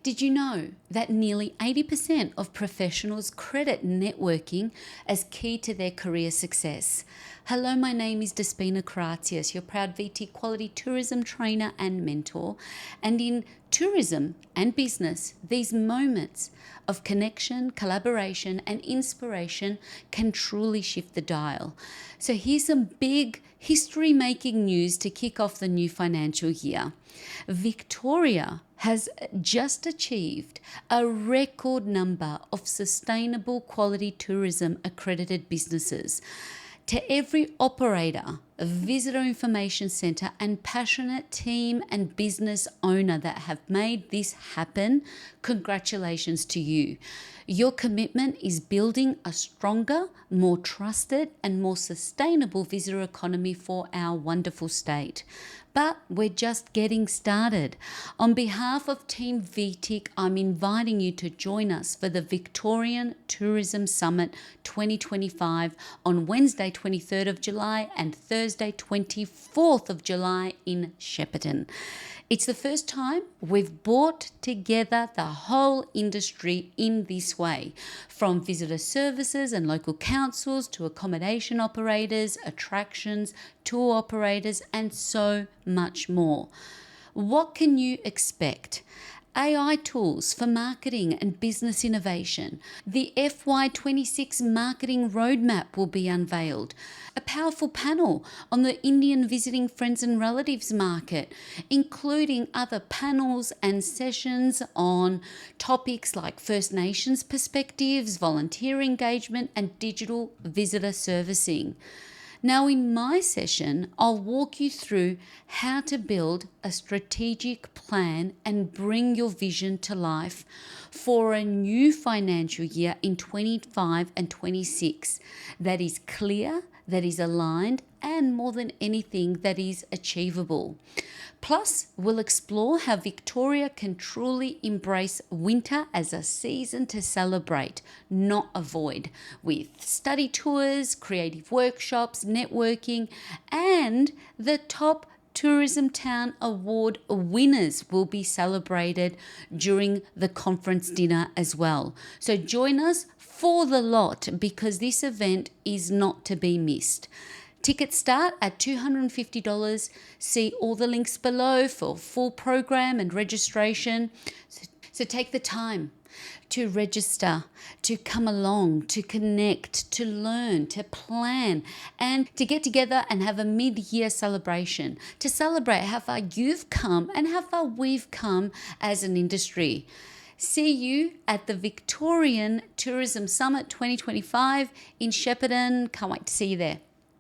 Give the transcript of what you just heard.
Did you know that nearly 80% of professionals credit networking as key to their career success? Hello, my name is Despina Karatius, your proud VTIC quality tourism trainer and mentor. And in tourism and business, these moments of connection, collaboration, and inspiration can truly shift the dial. So here's some big history-making news to kick off the new financial year. Victoria has just achieved a record number of sustainable quality tourism accredited businesses. To every operator, a visitor information centre and passionate team and business owner that have made this happen, congratulations to you. Your commitment is building a stronger, more trusted and more sustainable visitor economy for our wonderful state. But we're just getting started. On behalf of Team VTIC, I'm inviting you to join us for the Victorian Tourism Summit 2025 on Wednesday 23rd of July and Thursday 24th of July in Shepparton. It's the first time we've brought together the whole industry in this way, from visitor services and local councils to accommodation operators, attractions, tour operators, and so much more. What can you expect? AI tools for marketing and business innovation. The FY26 marketing roadmap will be unveiled. A powerful panel on the Indian visiting friends and relatives market, including other panels and sessions on topics like First Nations perspectives, volunteer engagement, and digital visitor servicing. Now, in my session, I'll walk you through how to build a strategic plan and bring your vision to life for a new financial year in 25 and 26 that is clear, that is aligned, and more than anything, that is achievable. Plus, we'll explore how Victoria can truly embrace winter as a season to celebrate, not avoid, with study tours, creative workshops, networking, and the top Tourism Town Award winners will be celebrated during the conference dinner as well. So join us for the lot because this event is not to be missed. Tickets start at $250. See all the links below for full program and registration. So take the time to register, to come along, to connect, to learn, to plan, and to get together and have a mid-year celebration to celebrate how far you've come and how far we've come as an industry. See you at the Victorian Tourism Summit 2025 in Shepparton. Can't wait to see you there.